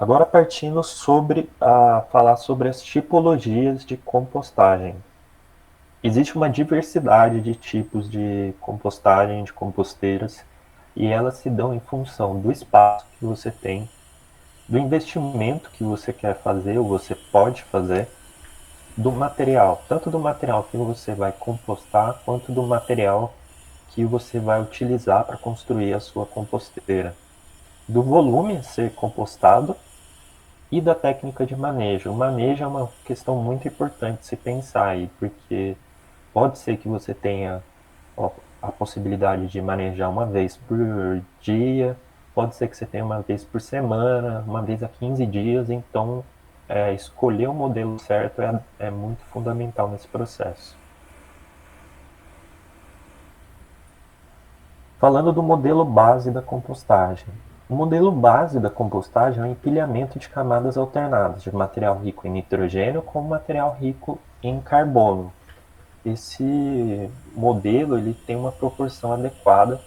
Agora partindo sobre a falar sobre as tipologias de compostagem. Existe uma diversidade de tipos de compostagem, de composteiras, e elas se dão em função do espaço que você tem, do investimento que você quer fazer ou você pode fazer, do material, tanto do material que você vai compostar, quanto do material que você vai utilizar para construir a sua composteira. Do volume a ser compostado e da técnica de manejo. O manejo é uma questão muito importante de se pensar aí, porque pode ser que você tenha a possibilidade de manejar uma vez por dia, pode ser que você tenha uma vez por semana, uma vez a 15 dias, então escolher o modelo certo é muito fundamental nesse processo. Falando do modelo base da compostagem. O modelo base da compostagem é o empilhamento de camadas alternadas de material rico em nitrogênio com material rico em carbono. Esse modelo ele tem uma proporção adequada,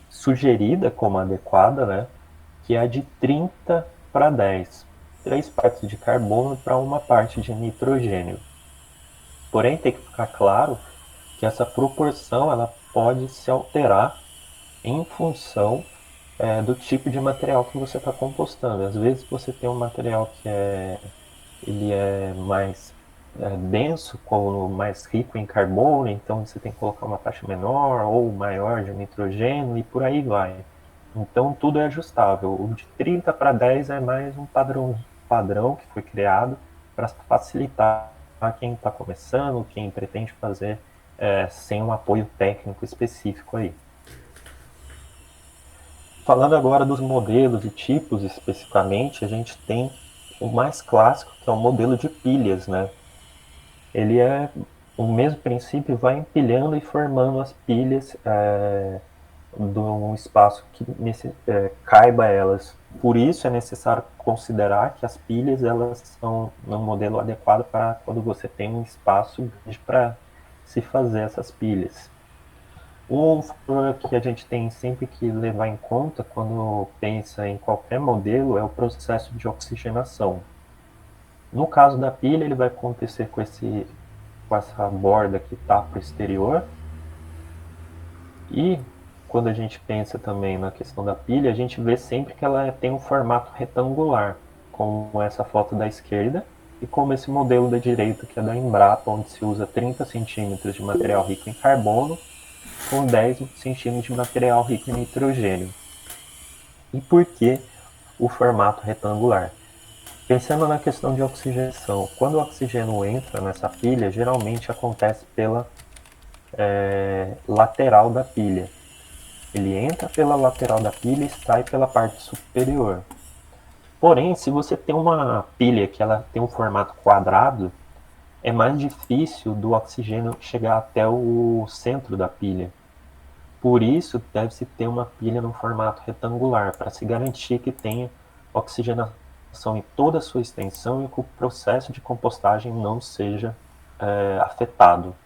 sugerida como adequada, né, que é a de 30 para 10. 3 partes de carbono para uma parte de nitrogênio. Porém, tem que ficar claro que essa proporção ela pode se alterar em função do tipo de material que você está compostando. Às vezes você tem um material que ele é mais denso, como mais rico em carbono, então você tem que colocar uma taxa menor ou maior de nitrogênio e por aí vai. Então tudo é ajustável. O de 30 para 10 é mais um padrão que foi criado para facilitar quem está começando, quem pretende fazer sem um apoio técnico específico aí. Falando agora dos modelos e tipos especificamente, a gente tem o mais clássico, que é o modelo de pilhas, né? Ele é o mesmo princípio, vai empilhando e formando as pilhas de um espaço que caiba elas. Por isso é necessário considerar que as pilhas elas são um modelo adequado para quando você tem um espaço grande para se fazer essas pilhas. Um fator que a gente tem sempre que levar em conta quando pensa em qualquer modelo é o processo de oxigenação. No caso da pilha, ele vai acontecer com essa borda que está para o exterior. E quando a gente pensa também na questão da pilha, a gente vê sempre que ela tem um formato retangular, como essa foto da esquerda, e como esse modelo da direita, que é da Embrapa, onde se usa 30 centímetros de material rico em carbono com 10 centímetros de material rico em nitrogênio. E por que o formato retangular? Pensando na questão de oxigenação, quando o oxigênio entra nessa pilha, geralmente acontece pela lateral da pilha. Ele entra pela lateral da pilha e sai pela parte superior. Porém, se você tem uma pilha que ela tem um formato quadrado, é mais difícil do oxigênio chegar até o centro da pilha. Por isso, deve-se ter uma pilha no formato retangular, para se garantir que tenha oxigenação em toda a sua extensão e que o processo de compostagem não seja afetado.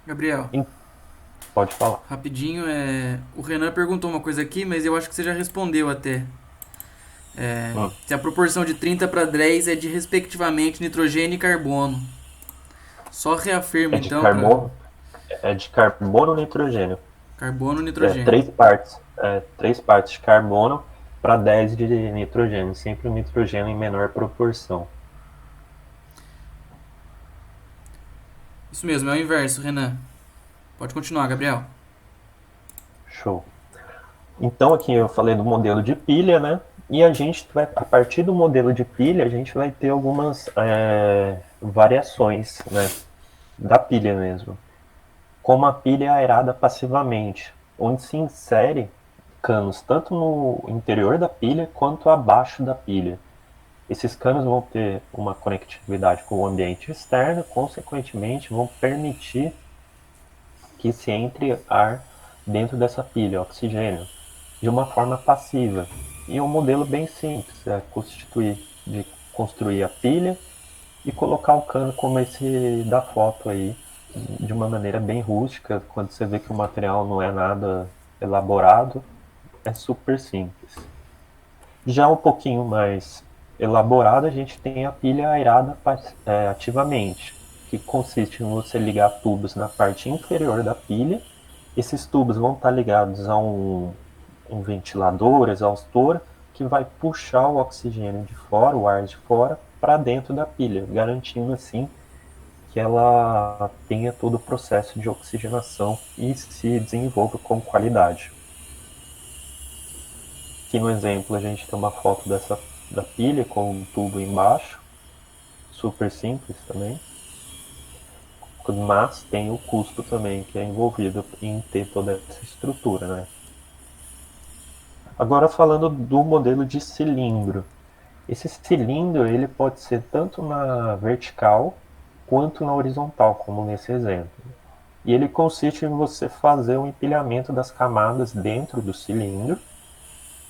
Gabriel, E pode falar. rapidinho, o Renan perguntou uma coisa aqui, mas eu acho que você já respondeu até. Se a proporção de 30 para 10 é de respectivamente nitrogênio e carbono. Só reafirma É de então para carbono, é de carbono e nitrogênio. carbono e nitrogênio. 3 partes de carbono para 10 de nitrogênio, sempre o nitrogênio em menor proporção. Isso mesmo, é o inverso, Renan. Pode continuar, Gabriel. Show. Então aqui eu falei do modelo de pilha, né? E a gente vai, a partir do modelo de pilha, a gente vai ter algumas variações, né? Da pilha mesmo. Como a pilha é aerada passivamente, onde se insere canos tanto no interior da pilha quanto abaixo da pilha. Esses canos vão ter uma conectividade com o ambiente externo, consequentemente vão permitir que se entre ar dentro dessa pilha, oxigênio, de uma forma passiva. E um modelo bem simples, de construir a pilha e colocar o cano como esse da foto aí, de uma maneira bem rústica, quando você vê que o material não é nada elaborado, é super simples. Já um pouquinho mais elaborado, a gente tem a pilha aerada ativamente, que consiste em você ligar tubos na parte inferior da pilha. Esses tubos vão estar ligados a um ventilador, exaustor, que vai puxar o oxigênio de fora, o ar de fora, para dentro da pilha, garantindo assim que ela tenha todo o processo de oxigenação e se desenvolva com qualidade. Aqui no exemplo a gente tem uma foto da pilha com um tubo embaixo, super simples também, mas tem o custo também que é envolvido em ter toda essa estrutura, né? Agora falando do modelo de cilindro. Esse cilindro ele pode ser tanto na vertical quanto na horizontal, como nesse exemplo. E ele consiste em você fazer um empilhamento das camadas dentro do cilindro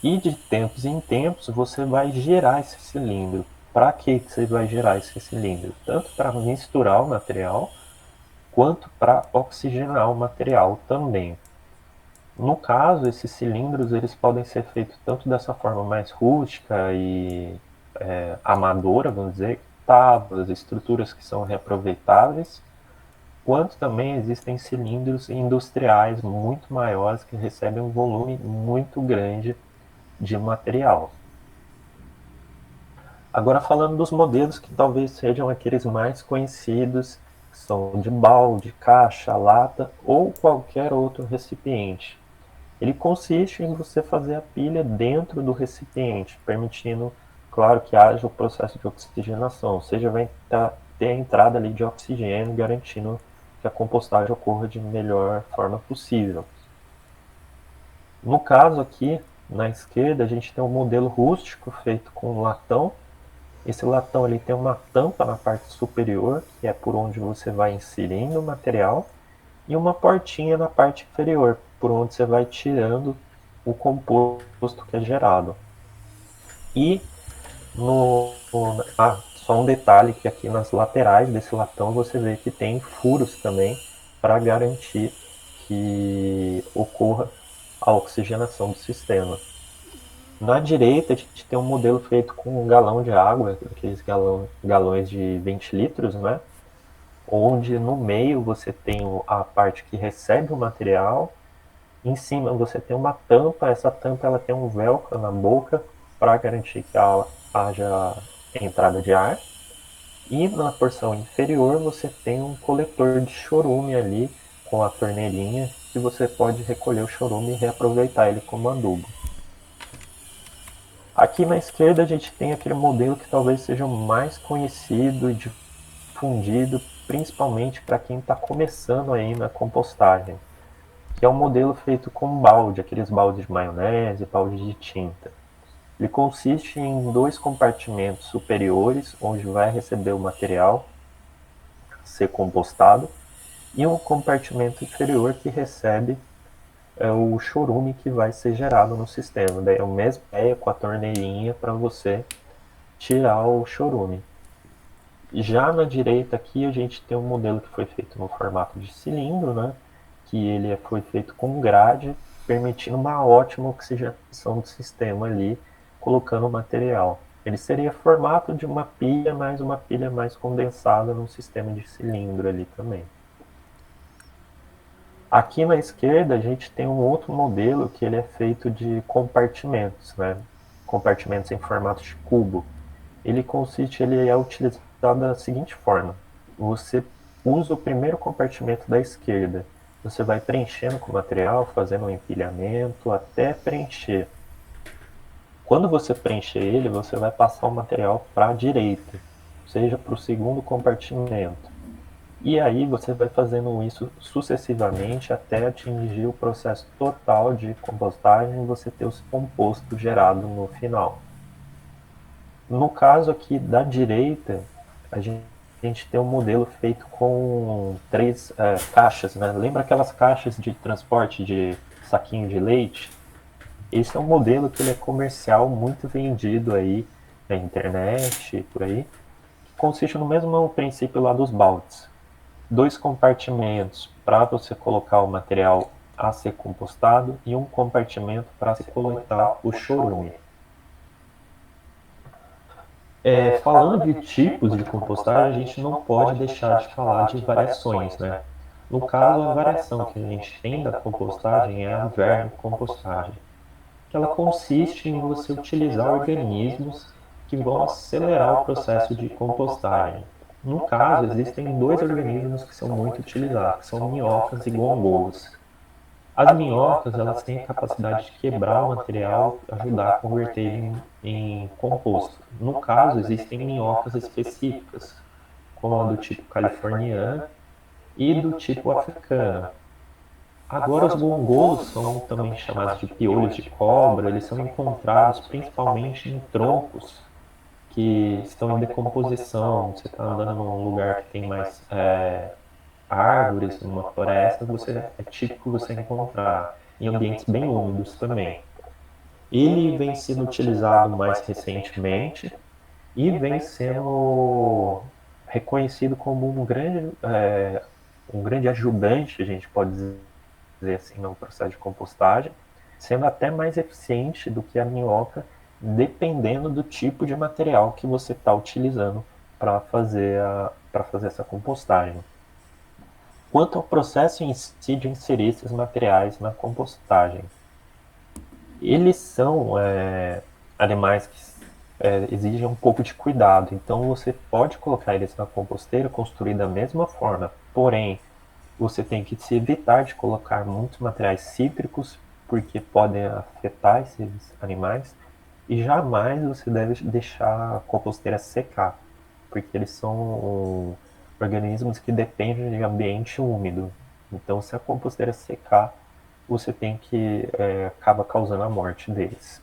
e de tempos em tempos você vai girar esse cilindro. Para que você vai girar esse cilindro? Tanto para misturar o material quanto para oxigenar o material também. No caso, esses cilindros eles podem ser feitos tanto dessa forma mais rústica e amadora, vamos dizer, tábuas, estruturas que são reaproveitáveis, quanto também existem cilindros industriais muito maiores que recebem um volume muito grande de material. Agora falando dos modelos que talvez sejam aqueles mais conhecidos, que são de balde, caixa, lata ou qualquer outro recipiente. Ele consiste em você fazer a pilha dentro do recipiente, permitindo, claro, que haja o processo de oxigenação, ou seja, vai ter a entrada ali de oxigênio, garantindo que a compostagem ocorra de melhor forma possível. No caso aqui, na esquerda, a gente tem um modelo rústico feito com latão. Esse latão ele tem uma tampa na parte superior, que é por onde você vai inserindo o material, e uma portinha na parte inferior, por onde você vai tirando o composto que é gerado. E só um detalhe que aqui nas laterais desse latão você vê que tem furos também para garantir que ocorra a oxigenação do sistema. Na direita a gente tem um modelo feito com um galão de água, aqueles galões de 20 litros, né? Onde no meio você tem a parte que recebe o material, em cima você tem uma tampa, essa tampa ela tem um velcro na boca para garantir que haja entrada de ar. E na porção inferior você tem um coletor de chorume ali com a torneirinha que você pode recolher o chorume e reaproveitar ele como adubo. Aqui na esquerda a gente tem aquele modelo que talvez seja o mais conhecido e difundido, principalmente para quem está começando aí na compostagem, que é um modelo feito com balde, aqueles baldes de maionese, balde de tinta. Ele consiste em dois compartimentos superiores, onde vai receber o material ser compostado, e um compartimento inferior que recebe o chorume que vai ser gerado no sistema. Daí é a mesma ideia com a torneirinha para você tirar o chorume. Já na direita aqui a gente tem um modelo que foi feito no formato de cilindro, né? Que ele foi feito com grade, permitindo uma ótima oxigenação do sistema ali, colocando o material. Ele seria formato de uma pilha, mas uma pilha mais condensada num sistema de cilindro ali também. Aqui na esquerda a gente tem um outro modelo que ele é feito de compartimentos, né? Compartimentos em formato de cubo. Ele é utilizado da seguinte forma: você usa o primeiro compartimento da esquerda, você vai preenchendo com o material, fazendo um empilhamento até preencher. Quando você preencher ele, você vai passar o material para a direita, seja para o segundo compartimento. E aí você vai fazendo isso sucessivamente até atingir o processo total de compostagem e você ter os compostos gerados no final. No caso aqui da direita, a gente tem um modelo feito com três caixas, né? Lembra aquelas caixas de transporte de saquinho de leite? Esse é um modelo que ele é comercial, muito vendido aí na internet, por aí, que consiste no mesmo princípio lá dos baldes. Dois compartimentos para você colocar o material a ser compostado e um compartimento para se coletar o chorume. Falando de tipos de compostagem, a gente não pode deixar de falar de variações, né? No caso, a variação que a gente tem da compostagem é a vermicompostagem, que ela consiste em você utilizar organismos que vão acelerar o processo de compostagem. No caso, existem dois organismos que são muito utilizados, que são minhocas e gongos. As minhocas, elas têm a capacidade de quebrar o material, ajudar a converter ele em composto. No caso, existem minhocas específicas, como a do tipo californiana e do tipo africana. Agora, os gongos são também chamados de piolhos de cobra, eles são encontrados principalmente em troncos que estão em decomposição. Você está andando num lugar que tem mais árvores, numa floresta, é típico você encontrar em ambientes bem úmidos também. Ele vem sendo utilizado mais recentemente e vem sendo reconhecido como um grande ajudante, a gente pode dizer assim, no processo de compostagem, sendo até mais eficiente do que a minhoca, dependendo do tipo de material que você está utilizando para fazer essa compostagem. Quanto ao processo em si de inserir esses materiais na compostagem, eles são animais que exigem um pouco de cuidado, então você pode colocar eles na composteira construída da mesma forma, porém você tem que se evitar de colocar muitos materiais cítricos, porque podem afetar esses animais, e jamais você deve deixar a composteira secar, porque eles são organismos que dependem de ambiente úmido. Então, se a composteira secar, você tem que acaba causando a morte deles.